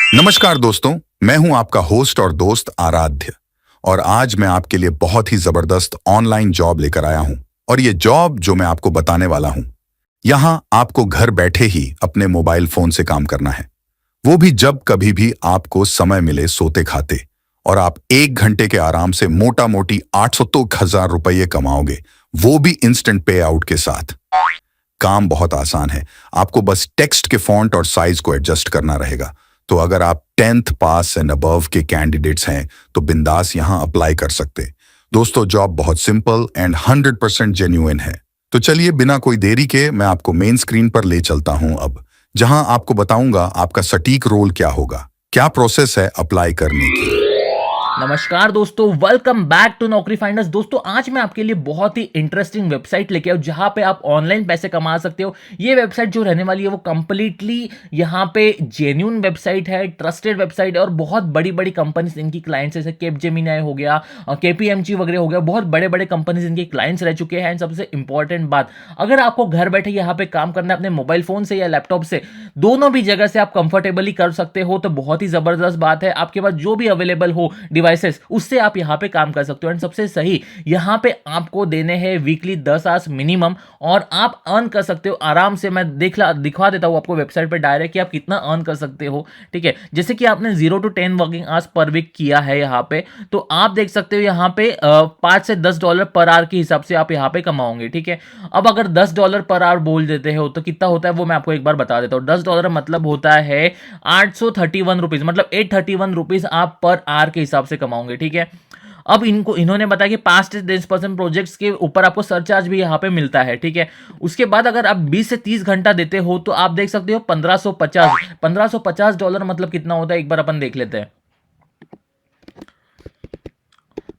नमस्कार दोस्तों, मैं हूं आपका होस्ट और दोस्त आराध्य। और आज मैं आपके लिए बहुत ही जबरदस्त ऑनलाइन जॉब लेकर आया हूं। और ये जॉब जो मैं आपको बताने वाला हूं, यहां आपको घर बैठे ही अपने मोबाइल फोन से काम करना है। वो भी जब कभी भी आपको समय मिले सोते खाते। और आप 1 घंटे के आराम से मोटा मोटी 800 तो 1,000 रुपये कमाओगे, वो भी इंस्टेंट पे आउट के साथ। काम बहुत आसान है, आपको बस टेक्स्ट के फॉन्ट और साइज को एडजस्ट करना रहेगा। तो अगर आप 10th पास एंड अबव के कैंडिडेट्स हैं तो बिंदास यहां अप्लाई कर सकते। दोस्तों, जॉब बहुत सिंपल एंड 100% जेन्युइन है। तो चलिए बिना कोई देरी के मैं आपको मेन स्क्रीन पर ले चलता हूं अब, जहां आपको बताऊंगा आपका सटीक रोल क्या होगा, क्या प्रोसेस है अप्लाई करने की। नमस्कार दोस्तों, वेलकम बैक टू नौकरी फाइंडर्स। दोस्तों, आज मैं आपके लिए बहुत ही इंटरेस्टिंग वेबसाइट लेके आया हूं जहां पे आप ऑनलाइन पैसे कमा सकते हो। ये वेबसाइट जो रहने वाली है वो कंप्लीटली यहां पे जेन्युइन वेबसाइट है, ट्रस्टेड वेबसाइट है और बहुत बड़ी बड़ी कंपनीज इनकी क्लाइंट्स जैसे कैपजेमिनी हो गया, केपीएमजी वगैरह हो गया, बहुत बड़े बड़े कंपनीज इनके क्लाइंट्स रह चुके हैं। सबसे इंपॉर्टेंट बात, अगर आपको घर बैठे यहाँ पे काम करना है अपने मोबाइल फोन से या लैपटॉप से, दोनों भी जगह से आप कंफर्टेबली कर सकते हो, तो बहुत ही जबरदस्त बात है। आपके पास जो भी अवेलेबल हो डिवाइसेस, उससे आप यहां पे काम कर सकते हो। एंड सबसे सही, यहां पे आपको देने हैं वीकली 10 आवर्स मिनिमम और आप अर्न कर सकते हो आराम से। मैं दिखवा देता हूं आपको वेबसाइट पे डायरेक्ट कि आप कितना अर्न कर सकते हो। ठीक है, जैसे कि आपने 0 to 10 working hours per week किया है यहां पे, तो आप देख सकते हो यहां पे $5 से $10 पर आवर के हिसाब से आप यहां पे कमाओगे। ठीक है, अब अगर $10 पर आवर बोल देते हो तो कितना होता है वो मैं आपको एक बार बता देता हूं। $10 मतलब होता है 831 रुपीज, मतलब 831 रुपीज आप पर आवर के हिसाब से कमाओगे। ठीक है, अब इन्होंने बताया कि 5 से 10% प्रोजेक्ट्स के ऊपर आपको सरचार्ज भी यहाँ पे मिलता है। ठीक है, उसके बाद अगर आप 20 से 30 घंटा देते हो तो आप देख सकते हो 1550 डॉलर मतलब कितना होता है, एक बार अपन देख लेते हैं।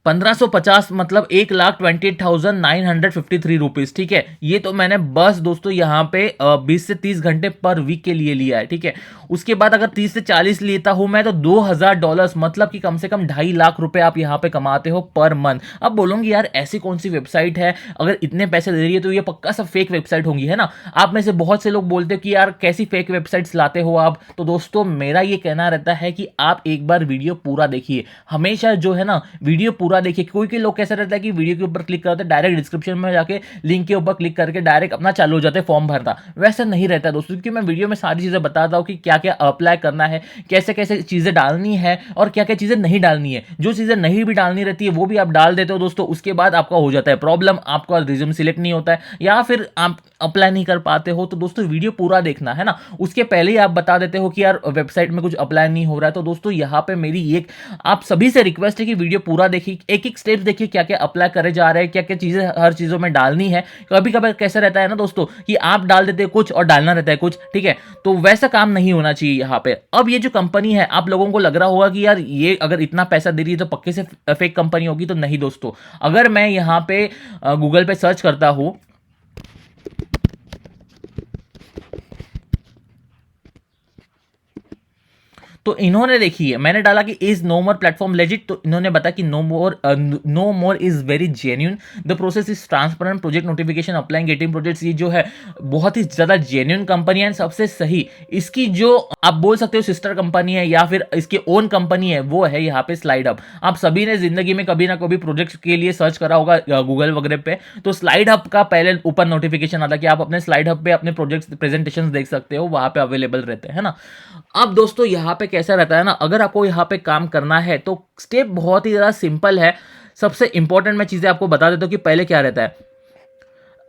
1550 मतलब 1,28,953 रुपीज। ठीक है, ये तो मैंने बस दोस्तों यहाँ पे 20 से 30 घंटे पर वीक के लिए लिया है। ठीक है, उसके बाद अगर 30 से 40 लेता हूं मैं तो $2,000 मतलब कि कम से कम 2.5 लाख रुपए आप यहाँ पे कमाते हो पर मंथ। अब बोलोगे यार ऐसी कौन सी वेबसाइट है, अगर इतने पैसे दे रही है तो ये पक्का सब फेक वेबसाइट होंगी, है ना। आप में से बहुत से लोग बोलते हो कि यार कैसी फेक वेबसाइट्स लाते हो आप। तो दोस्तों, मेरा ये कहना रहता है कि आप एक बार वीडियो पूरा देखिए, हमेशा जो है ना वीडियो पूरा देखिए। कोई लोग कैसा रहता है कि वीडियो के ऊपर क्लिक करते हैं, डायरेक्ट डिस्क्रिप्शन में जाके लिंक के ऊपर क्लिक करके डायरेक्ट अपना चालू हो जाते हैं फॉर्म भरना। वैसा नहीं रहता दोस्तों, क्योंकि मैं वीडियो में सारी चीजें बताता हूं कि क्या क्या अप्लाई करना है, कैसे कैसे चीजें डालनी है और क्या क्या चीजें नहीं डालनी है। जो चीजें नहीं भी डालनी रहती है वो भी आप डाल देते हो दोस्तों, उसके बाद आपका हो जाता है प्रॉब्लम, आपका रिज्यूम सिलेक्ट नहीं होता है या फिर आप अप्लाई नहीं कर पाते हो। तो दोस्तों, वीडियो पूरा देखना है ना, उसके पहले ही आप बता देते हो कि यार वेबसाइट में कुछ अप्लाई नहीं हो रहा है। तो दोस्तों, यहाँ पे मेरी एक आप सभी से रिक्वेस्ट है कि वीडियो पूरा देखिए, एक एक स्टेप्स देखिए, क्या क्या अप्लाई करे जा रहे हैं, क्या क्या चीजें हर चीजों में डालनी है। कभी कभी कैसा रहता है ना दोस्तों कि आप डाल देते हैं कुछ और डालना रहता है कुछ। ठीक है, तो वैसा काम नहीं होना चाहिए यहाँ पे। अब ये जो कंपनी है, आप लोगों को लग रहा होगा कि यार ये अगर इतना पैसा दे रही है तो पक्के से फेक कंपनी होगी। तो नहीं दोस्तों, अगर मैं यहाँ पे गूगल पे सर्च करता हूँ, तो इन्होंने देखिए मैंने डाला कि is no more platform legit, तो इन्होंने बताया कि no more is very genuine, the process is transparent, project notification applying getting projects. ये जो है बहुत ही ज्यादा जेन्यून कंपनी है। सबसे सही इसकी जो आप बोल सकते हो सिस्टर कंपनी है या फिर इसकी ओन कंपनी है, वो है यहाँ पे स्लाइड हब। आप सभी ने जिंदगी में कभी ना कभी प्रोजेक्ट के लिए सर्च करा होगा गूगल वगैरह पे, तो स्लाइड हब का पहले ऊपर नोटिफिकेशन आता है कि आप अपने स्लाइड हब पे अपने प्रोजेक्ट प्रेजेंटेशन देख सकते हो, वहां पे अवेलेबल रहते हैं ना। अब दोस्तों, यहाँ पे कैसा रहता है ना, अगर आपको यहाँ पे काम करना है तो स्टेप बहुत ही ज़्यादा सिंपल है। सबसे इंपॉर्टेंट मैं चीज़ें आपको बता देता हूँ कि पहले क्या रहता है।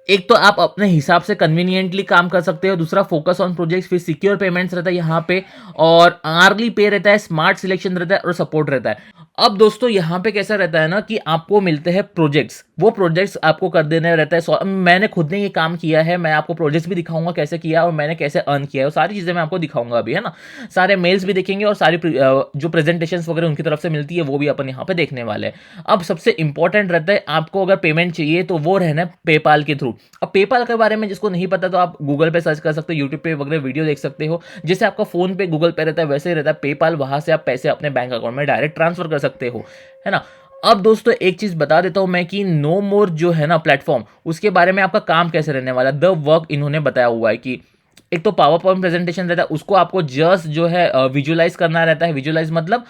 एक तो आप अपने हिसाब से कन्वीनियंटली काम कर सकते हो, दूसरा फोकस ऑन प्रोजेक्ट्स, फिर सिक्योर पेमेंट्स रहता है यहाँ पे, और आर्ली पे रहता है, स्मार्ट सिलेक्शन रहता है और सपोर्ट रहता है। अब दोस्तों, यहाँ पे कैसा रहता है ना कि आपको मिलते हैं प्रोजेक्ट्स, वो प्रोजेक्ट्स आपको कर देने रहता है। मैंने खुद ने ये काम किया है, मैं आपको प्रोजेक्ट्स भी दिखाऊंगा कैसे किया और मैंने कैसे अर्न किया है, वो सारी चीजें मैं आपको दिखाऊंगा अभी, है ना। सारे मेल्स भी देखेंगे और सारी जो प्रेजेंटेशन वगैरह उनकी तरफ से मिलती है वो भी अपन यहाँ पे देखने वाले हैं। अब सबसे इंपॉर्टेंट रहता है, आपको अगर पेमेंट चाहिए तो वो रहना है पेपाल के थ्रू। अब पेपाल के बारे में जिसको नहीं पता तो आप गूगल पे सर्च कर सकते हो, यूट्यूब पे वगैरह वीडियो देख सकते हो। जैसे आपका फोन पे गूगल पे रहता है वैसे ही रहता है पेपाल, वहां से आप पैसे अपने बैंक अकाउंट में डायरेक्ट ट्रांसफर कर सकते हो, है ना। अब दोस्तों, एक चीज बता देता हूं मैं कि नो मोर जो है ना प्लेटफॉर्म, उसके बारे में आपका काम कैसे रहने वाला है। द वर्क इन्होंने बताया हुआ है कि एक तो पावर पॉइंट प्रेजेंटेशन रहता है, उसको आपको जस्ट जो है विजुअलाइज करना रहता है। विजुअलाइज मतलब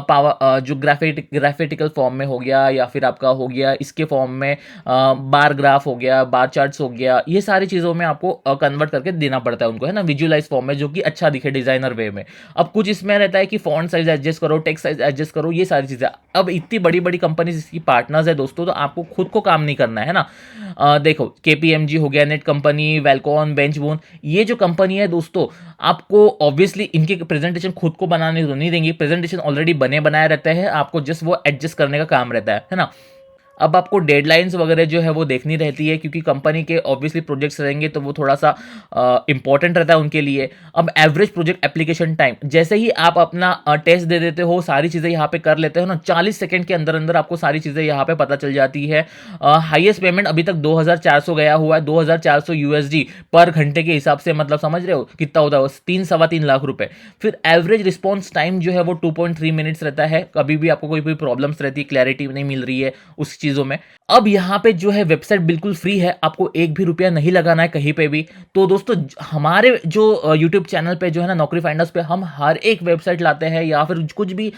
पावर जो ग्राफिटिकल फॉर्म में हो गया, या फिर आपका हो गया इसके फॉर्म में बार ग्राफ हो गया, बार चार्ट्स हो गया, ये सारी चीज़ों में आपको कन्वर्ट करके देना पड़ता है उनको, है ना, विजुअलाइज फॉर्म में, जो कि अच्छा दिखे डिजाइनर वे में। अब कुछ इसमें रहता है कि फॉन्ट साइज एडजस्ट करो, टेक्स्ट साइज एडजस्ट करो, ये सारी चीज़ें। अब इतनी बड़ी बड़ी कंपनीज इसकी पार्टनर्स है दोस्तों, तो आपको खुद को काम नहीं करना है ना। देखो केपीएमजी हो गया, नेट कंपनी, वेलकॉन, बेंचबोन, ये जो कंपनी है दोस्तों, आपको ऑब्वियसली इनके प्रेजेंटेशन खुद को बनाने तो नहीं देंगे, प्रेजेंटेशन ऑलरेडी बने बनाए रहते हैं, आपको जस्ट वो एडजस्ट करने का काम रहता है ना। अब आपको डेडलाइंस वगैरह जो है वो देखनी रहती है, क्योंकि कंपनी के ऑब्वियसली प्रोजेक्ट्स रहेंगे तो वो थोड़ा सा इंपॉर्टेंट रहता है उनके लिए। अब एवरेज प्रोजेक्ट एप्लीकेशन टाइम, जैसे ही आप अपना टेस्ट दे देते हो, सारी चीज़ें यहाँ पे कर लेते हो ना, 40 सेकंड के अंदर अंदर आपको सारी चीज़ें यहाँ पे पता चल जाती है। हाईएस्ट पेमेंट अभी तक 2400 गया हुआ है, 2400 यूएसडी पर घंटे के हिसाब से, मतलब समझ रहे हो कितना होता है, 3-3.25 लाख रुपए। फिर एवरेज रिस्पॉन्स टाइम जो है वो 2.3 मिनट्स रहता है। कभी भी आपको कोई भी प्रॉब्लम्स रहती है, क्लैरिटी नहीं मिल रही है उस चीज़ों में। अब यहाँ पे जो है वेबसाइट बिल्कुल फ्री है, आपको एक भी रुपया नहीं लगाना है कहीं पे भी। तो दोस्तों हमारे जो यूट्यूब चैनल पे जो है ना, नौकरी फाइंडर्स पे, हम हर एक वेबसाइट लाते हैं या फिर कुछ भी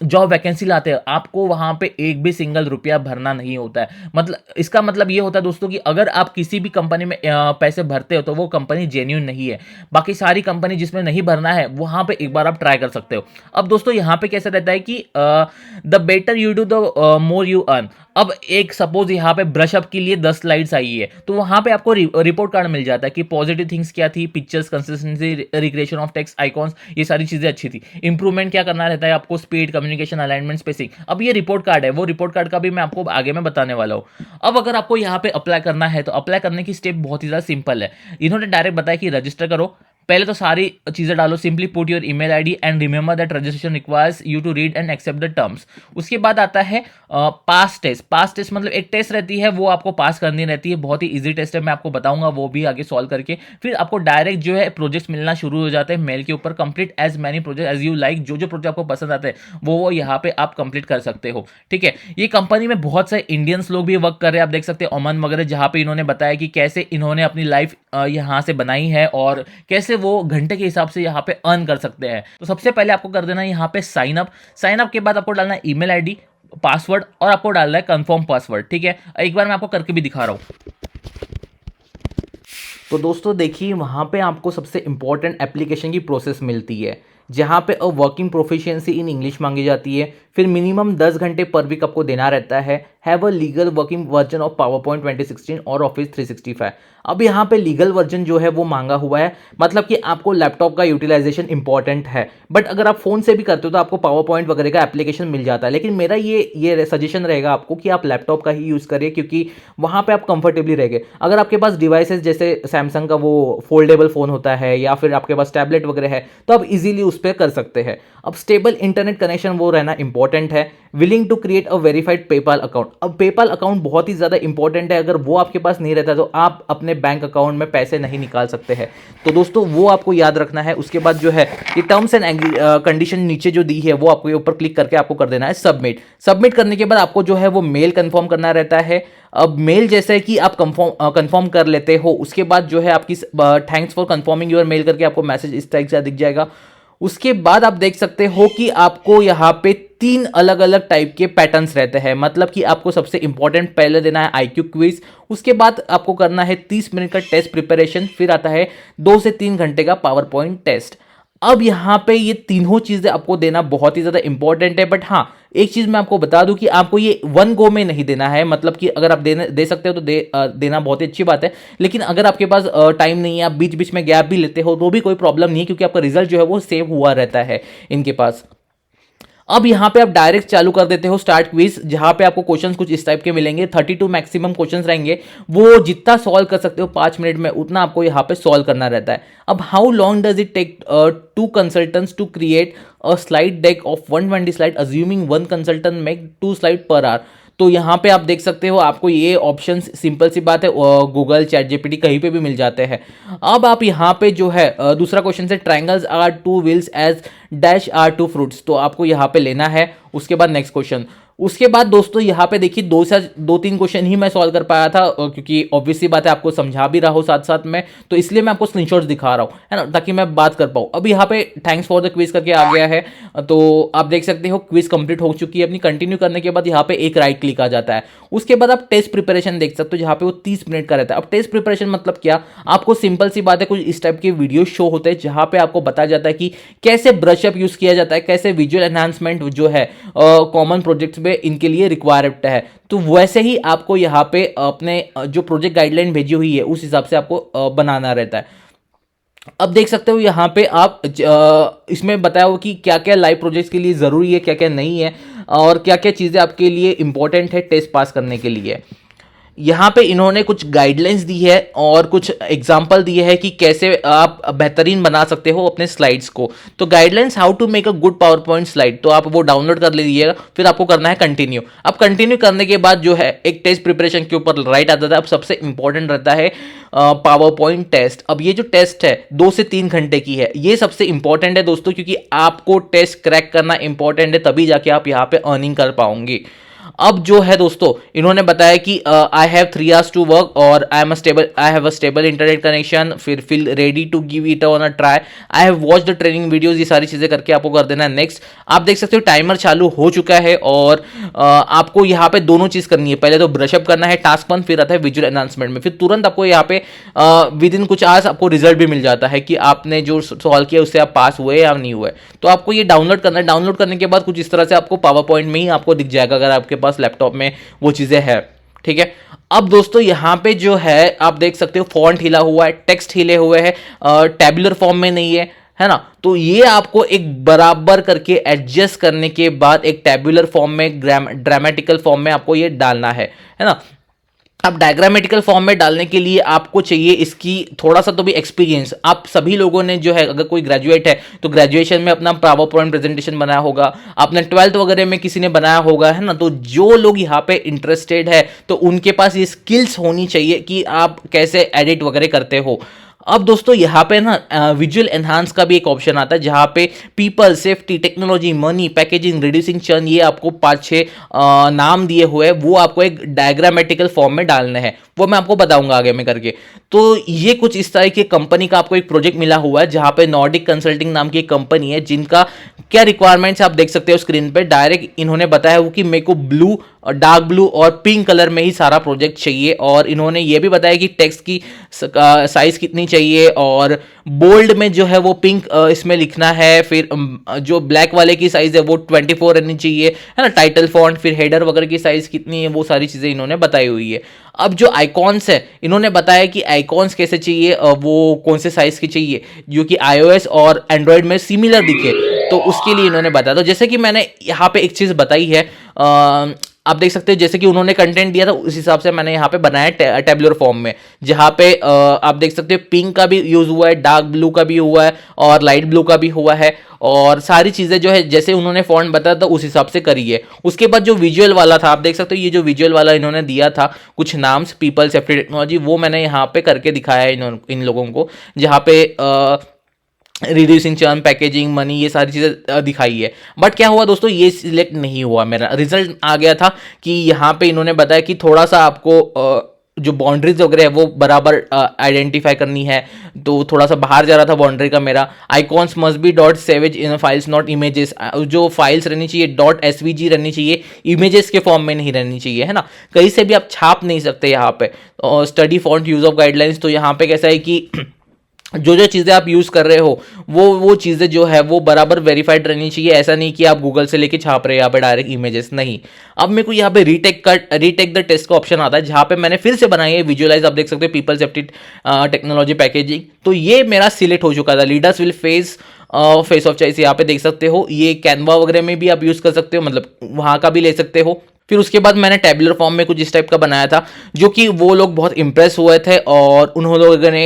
जॉब वैकेंसी लाते हैं, आपको वहां पे एक भी सिंगल रुपया भरना नहीं होता है। मतलब इसका मतलब ये होता है दोस्तों कि अगर आप किसी भी कंपनी में पैसे भरते हो तो वो कंपनी जेन्युइन नहीं है। बाकी सारी कंपनी जिसमें नहीं भरना है वहां पे एक बार आप ट्राई कर सकते हो। अब दोस्तों यहाँ पे कैसा रहता है कि the better you do the more you earn. अब एक सपोज यहाँ पे ब्रशअप के लिए 10 स्लाइड्स आई है, तो वहां पे आपको रिपोर्ट कार्ड मिल जाता है कि पॉजिटिव थिंग्स क्या थी, pictures, consistency, recreation of text, icons, ये सारी चीजें अच्छी थी। इंप्रूवमेंट क्या करना रहता है आपको, स्पीड, कम्युनिकेशन, अलाइनमेंट, स्पेसिंग। अब ये रिपोर्ट कार्ड है, वो रिपोर्ट कार्ड का भी मैं आपको आगे में बताने वाला हूँ। अब अगर आपको यहाँ पे अप्लाई करना है तो अप्लाई करने की स्टेप बहुत ही ज्यादा सिंपल है। इन्होंने डायरेक्ट बताया कि रजिस्टर करो, पहले तो सारी चीजें डालो, simply put your email ID and remember that registration requires you to read and accept the terms. उसके बाद आता है पास टेस्ट। पास टेस्ट मतलब एक टेस्ट रहती है, वो आपको पास करनी रहती है, बहुत ही इजी टेस्ट है, मैं आपको बताऊंगा वो भी आगे सॉल्व करके। फिर आपको डायरेक्ट जो है प्रोजेक्ट्स मिलना शुरू हो जाते हैं मेल के ऊपर। Complete as many project as you like, जो जो प्रोजेक्ट आपको पसंद आते हैं वो यहाँ पे आप कंप्लीट कर सकते हो। ठीक है, ये कंपनी में बहुत सारे इंडियंस लोग भी वर्क कर रहे हैं, आप देख सकते हैं ओमन वगैरह, जहाँ पे इन्होंने बताया कि कैसे इन्होंने अपनी लाइफ यहाँ से बनाई है और कैसे वो घंटे के हिसाब से यहाँ पे अर्न कर सकते हैं। तो सबसे पहले आपको कर देना है यहाँ पे साइन अप। साइन अप के बाद आपको डालना है ईमेल आईडी, पासवर्ड, और आपको डालना है कंफर्म पासवर्ड। ठीक है, एक बार मैं आपको करके भी दिखा रहा हूँ। तो दोस्तों देखिए, वहाँ पे आपको सबसे इंपॉर्टेंट एप्लीकेशन की प्रोसेस मिलती है, जहाँ पे a working proficiency in English मांगी जाती है। फिर मिनिमम 10 घंटे पर वीक आपको देना रहता है। Have a legal working version of power point 2016 और ऑफिस 365। अब यहाँ पे लीगल वर्जन जो है वो मांगा हुआ है, मतलब कि आपको लैपटॉप का यूटिलाइजेशन इंपॉर्टेंट है। बट अगर आप फोन से भी करते हो तो आपको पावर पॉइंट वगैरह का एप्लीकेशन मिल जाता है। लेकिन मेरा ये सजेशन रहेगा आपको कि आप लैपटॉप का ही यूज़ करिए, क्योंकि वहाँ पे आप कंफर्टेबली रहेंगे। अगर आपके पास डिवाइसेस जैसे सैमसंग का वो फोल्डेबल फोन होता है, या फिर आपके पास टैबलेट वगैरह है, तो आप इजीली उस पर कर सकते हैं। अब स्टेबल इंटरनेट कनेक्शन वो रहना इंपॉर्टेंट है। Willing to create a verified PayPal account. अब पेपाल अकाउंट बहुत ही ज़्यादा इंपॉर्टेंट है, अगर वो आपके पास नहीं रहता तो आप अपने बैंक अकाउंट में पैसे नहीं निकाल सकते हैं। तो दोस्तों वो आपको याद रखना है। उसके बाद जो है ये टर्म्स एंड कंडीशन नीचे जो दी है वो आपको ऊपर क्लिक करके आपको कर देना है सबमिट। सबमिट करने के बाद आपको जो है वो मेल कंफर्म करना रहता है। अब मेल जैसे कि आप कंफर्म कर लेते हो, उसके बाद जो है आपकी thanks for confirming your mail करके आपको मैसेज इस टाइप से दिख जाएगा। उसके बाद आप देख सकते हो कि आपको यहाँ पे 3 अलग अलग टाइप के पैटर्न्स रहते हैं, मतलब कि आपको सबसे इंपॉर्टेंट पहले देना है आईक्यू क्विज। उसके बाद आपको करना है 30 मिनट का टेस्ट प्रिपरेशन। फिर आता है 2 से 3 घंटे का पावर पॉइंट टेस्ट। अब यहाँ पे ये तीनों चीज़ें आपको देना बहुत ही ज़्यादा इंपॉर्टेंट है। बट हाँ, एक चीज़ मैं आपको बता दूं कि आपको ये वन गो में नहीं देना है, मतलब कि अगर आप दे सकते हो तो देना बहुत ही अच्छी बात है। लेकिन अगर आपके पास टाइम नहीं है, आप बीच बीच में गैप भी लेते हो तो भी कोई प्रॉब्लम नहीं है, क्योंकि आपका रिजल्ट जो है वो सेव हुआ रहता है इनके पास। अब यहाँ पे आप डायरेक्ट चालू कर देते हो स्टार्ट क्विज, जहाँ पे आपको क्वेश्चंस कुछ इस टाइप के मिलेंगे। 32 मैक्सिमम क्वेश्चंस रहेंगे, वो जितना सॉल्व कर सकते हो 5 मिनट में उतना आपको यहाँ पे सॉल्व करना रहता है। अब how long does it take 2 consultants to create a slide deck of 120 slide assuming 1 consultant make 2 slide per hour. तो यहाँ पे आप देख सकते हो, आपको ये ऑप्शन सिंपल सी बात है गूगल, चैट जीपीटी कहीं पे भी मिल जाते हैं। अब आप यहाँ पे जो है दूसरा क्वेश्चन से triangles are 2 wheels as dash are 2 fruits, तो आपको यहाँ पे लेना है। उसके बाद नेक्स्ट क्वेश्चन, उसके बाद दोस्तों यहाँ पे देखिए दो तीन क्वेश्चन ही मैं सॉल्व कर पाया था, क्योंकि ऑब्वियसली बात है आपको समझा भी रहा हूँ साथ साथ में, तो इसलिए मैं आपको स्क्रीनशॉट्स दिखा रहा हूँ, है ना, ताकि मैं बात कर पाऊँ। अब यहाँ पे थैंक्स फॉर द क्विज करके आ गया है, तो आप देख सकते हो क्विज कंप्लीट हो चुकी है अपनी। कंटिन्यू करने के बाद यहाँ पे एक राइट क्लिक आ जाता है। उसके बाद आप टेस्ट प्रिपरेशन देख सकते हो, जहाँ पे वो 30 मिनट का रहता है। अब टेस्ट प्रिपरेशन मतलब क्या, आपको सिंपल सी बात है, कुछ इस टाइप के वीडियो शो होते हैं जहाँ पे आपको बताया जाता है कि कैसे ब्रशअप यूज किया जाता है, कैसे विजुअल एनहांसमेंट जो है कॉमन प्रोजेक्ट्स में इनके लिए रिक्वायर्ड है। तो वैसे ही आपको यहाँ पे अपने जो प्रोजेक्ट गाइडलाइन भेजी हुई है उस हिसाब से आपको बनाना रहता है। अब देख सकते हो यहाँ पे आप इसमें बताया हो कि क्या क्या लाइव प्रोजेक्ट्स के लिए ज़रूरी है, क्या क्या नहीं है, और क्या क्या चीज़ें आपके लिए इंपॉर्टेंट है टेस्ट पास करने के लिए। यहाँ पे इन्होंने कुछ गाइडलाइंस दी है और कुछ एग्जाम्पल दिए हैं कि कैसे आप बेहतरीन बना सकते हो अपने स्लाइड्स को। तो guidelines how to make a good PowerPoint slide, तो आप वो डाउनलोड कर लीजिएगा, फिर आपको करना है कंटिन्यू। अब कंटिन्यू करने के बाद जो है एक टेस्ट प्रिपरेशन के ऊपर राइट आता था। अब सबसे इंपॉर्टेंट रहता है पावर पॉइंट टेस्ट। अब ये जो टेस्ट है 2 से 3 घंटे की है, ये सबसे इंपॉर्टेंट है दोस्तों, क्योंकि आपको टेस्ट क्रैक करना इंपॉर्टेंट है, तभी जाके आप यहाँ पे अर्निंग कर पाओगे। अब जो है दोस्तों इन्होंने बताया कि I have 3 hours to work और I have a stable internet connection, फिर feel ready to give it on a try, I have watch the training videos, ये सारी चीजें करके आपको कर देना है नेक्स्ट। आप देख सकते हो टाइमर चालू हो चुका है और आपको यहाँ पे दोनों चीज करनी है। पहले तो ब्रशअप करना है टास्क 1, फिर आता है विजुअल एनहांसमेंट में, फिर तुरंत आपको यहाँ पे विद इन कुछ आवर्स आपको रिजल्ट भी मिल जाता है कि आपने जो सॉल्व किया उससे आप पास हुए या नहीं हुए। तो आपको ये डाउनलोड करना है। डाउनलोड करने के बाद कुछ इस तरह से आपको पावर पॉइंट में ही आपको दिख जाएगा, अगर आपके पास लैपटॉप में वो चीजें है, ठीक है। अब दोस्तों यहाँ पे जो है आप देख सकते हो फॉन्ट हिला हुआ है, टेक्स्ट हिले हुए हैं, टैबुलर फॉर्म में नहीं है ना। तो ये आपको एक बराबर करके एडजस्ट करने के बाद एक टैबुलर फॉर्म में, ड्रामेटिकल फॉर्म में आपको ये डालना है ना। अब डायग्रामेटिकल फॉर्म में डालने के लिए आपको चाहिए इसकी थोड़ा सा तो भी एक्सपीरियंस। आप सभी लोगों ने जो है, अगर कोई ग्रेजुएट है तो ग्रेजुएशन में अपना पावर पॉइंट प्रेजेंटेशन बनाया होगा, आपने 12th वगैरह में किसी ने बनाया होगा, है ना। तो जो लोग यहाँ पे इंटरेस्टेड है तो उनके पास ये स्किल्स होनी चाहिए कि आप कैसे एडिट वगैरह करते हो। अब दोस्तों यहाँ पे ना विजुअल एनहांस का भी एक ऑप्शन आता है, जहाँ पे people, safety, technology, money, packaging, reducing churn, ये आपको 5-6 नाम दिए हुए हैं, वो आपको एक डायग्रामेटिकल फॉर्म में डालने हैं। वो मैं आपको बताऊंगा आगे में करके। तो ये कुछ इस तरह की कंपनी का आपको एक प्रोजेक्ट मिला हुआ है, जहाँ पे नॉर्डिक कंसल्टिंग नाम की एक कंपनी है, जिनका क्या रिक्वायरमेंट्स आप देख सकते हो स्क्रीन पे। डायरेक्ट इन्होंने बताया हो कि मेरे को ब्लू, डार्क ब्लू और पिंक कलर में ही सारा प्रोजेक्ट चाहिए, और इन्होंने ये भी बताया कि टेक्स्ट की साइज कितनी चाहिए, और बोल्ड में जो है वो पिंक इसमें लिखना है, फिर जो ब्लैक वाले की साइज है वो 24 रहनी चाहिए, है ना। टाइटल फॉन्ट, फिर हेडर वगैरह की साइज कितनी है, वो सारी चीजें इन्होंने बताई हुई है। अब जो आइकॉन्स है, इन्होंने बताया कि आइकॉन्स कैसे चाहिए, वो कौन से साइज की चाहिए जो कि iOS और एंड्रॉयड में सिमिलर दिखे, तो उसके लिए इन्होंने बताया। तो जैसे कि मैंने यहाँ पे एक चीज बताई है, आप देख सकते हैं जैसे कि उन्होंने कंटेंट दिया था उस हिसाब से मैंने यहाँ पे बनाया टेबुलर फॉर्म में, जहाँ पे आप देख सकते हैं पिंक का भी यूज हुआ है, डार्क ब्लू का भी हुआ है और लाइट ब्लू का भी हुआ है, और सारी चीजें जो है जैसे उन्होंने फॉन्ट बताया था उस हिसाब से करिए। उसके बाद जो विजुअल वाला था, आप देख सकते हो ये जो विजुअल वाला इन्होंने दिया था कुछ नाम्स, पीपल, सेफ्टी, टेक्नोलॉजी, वो मैंने यहाँ पे करके दिखाया है इन लोगों को, जहाँ पे रिड्यूसिंग चर्न, पैकेजिंग, मनी, ये सारी चीज़ें दिखाई है। बट क्या हुआ दोस्तों, ये सिलेक्ट नहीं हुआ, मेरा रिजल्ट आ गया था कि यहाँ पे इन्होंने बताया कि थोड़ा सा आपको जो बाउंड्रीज वगैरह है वो बराबर आइडेंटिफाई करनी है, तो थोड़ा सा बाहर जा रहा था बाउंड्री का मेरा। आइकॉन्स मस्ट बी डॉट सेवेज इन फाइल्स नॉट इमेजेस, जो फाइल्स रहनी चाहिए डॉट एसवीजी रहनी चाहिए, इमेजेस के फॉर्म में नहीं रहनी चाहिए, है ना। कहीं से भी आप छाप नहीं सकते यहाँ पे। Study font use of guidelines, तो यहाँ पे कैसा है कि जो जो चीज़ें आप यूज़ कर रहे हो वो चीज़ें जो है वो बराबर वेरीफाइड रहनी चाहिए। ऐसा नहीं कि आप गूगल से लेके छाप रहे हैं यहाँ पे डायरेक्ट इमेजेस, नहीं। अब मेरे को यहाँ पे रीटेक द टेस्ट का ऑप्शन आता है, जहाँ पे मैंने फिर से बनाई है विजुअलाइज, आप देख सकते हो पीपल, सेफ्टी, टेक्नोलॉजी, पैकेजिंग, तो ये मेरा सिलेक्ट हो चुका था। Leaders will face of choice, यहाँ पे देख सकते हो। ये कैनवा वगैरह में भी आप यूज़ कर सकते हो, मतलब वहाँ का भी ले सकते हो। फिर उसके बाद मैंने टेबुलर फॉर्म में कुछ इस टाइप का बनाया था, जो कि वो लोग बहुत इंप्रेस हुए थे और उन्होंने लोगों ने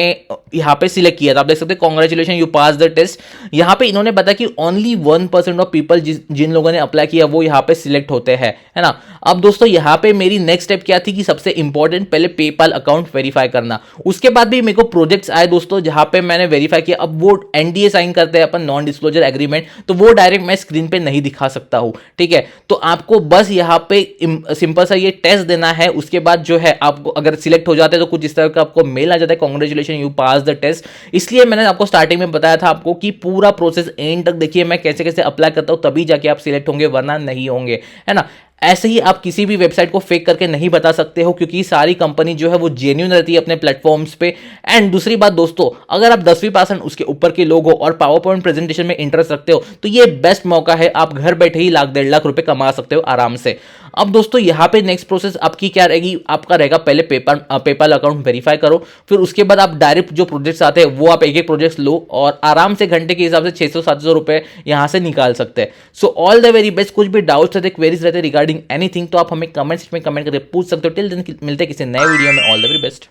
यहाँ पे सिलेक्ट किया था। आप देख सकते हैं, congratulation you pass the test. यहाँ पे इन्होंने बताया कि ओनली 1% ऑफ पीपल जिन लोगों ने अप्लाई किया वो यहाँ पे सिलेक्ट होते हैं, है ना। अब दोस्तों यहाँ पे मेरी नेक्स्ट स्टेप क्या थी कि सबसे इंपॉर्टेंट पहले पेपाल अकाउंट वेरीफाई करना। उसके बाद भी मेरे को प्रोजेक्ट्स आए दोस्तों, जहाँ पे मैंने वेरीफाई किया। अब वो एनडीए साइन करते हैं अपन, नॉन डिस्क्लोजर एग्रीमेंट, तो वो डायरेक्ट मैं स्क्रीन पे नहीं दिखा सकता हूँ, ठीक है। तो आपको बस यहाँ पे सिंपल सा ये टेस्ट देना है। उसके बाद जो है आपको अगर सिलेक्ट हो जाते हैं तो कुछ इस तरह का आपको मेल आ जाता है, congratulation you pass the test. इसलिए मैंने आपको स्टार्टिंग में बताया था आपको कि पूरा प्रोसेस एंड तक देखिए, मैं कैसे कैसे अप्लाई करता हूं, तभी जाके आप सिलेक्ट होंगे, वरना नहीं होंगे, है ना। ऐसे ही आप किसी भी वेबसाइट को फेक करके नहीं बता सकते हो, क्योंकि सारी कंपनी जो है वो जेन्युइन रहती है अपने प्लेटफॉर्म्स पे। एंड दूसरी बात दोस्तों, अगर आप 10वीं% उसके ऊपर के लोग हो और पावर पॉइंट प्रेजेंटेशन में इंटरेस्ट रखते हो, तो ये बेस्ट मौका है, आप घर बैठे ही लाख 1.5 लाख रुपए कमा सकते हो आराम से। अब दोस्तों यहाँ पे नेक्स्ट प्रोसेस आपकी क्या रहेगी, आपका रहेगा पहले पेपाल अकाउंट वेरीफाई करो। फिर उसके बाद आप डायरेक्ट जो प्रोजेक्ट्स आते हैं वो आप एक एक प्रोजेक्ट्स लो और आराम से घंटे के हिसाब से 600-700 रुपए यहाँ से निकाल सकते हैं। So all the very best. कुछ भी डाउट्स रहते, क्वेरीज रहते रिगार्डिंग एनीथिंग, तो आप हमें कमेंट्स में कमेंट करके पूछ सकते हो। टिल देन मिलते हैं किसी नए वीडियो में। All the very best.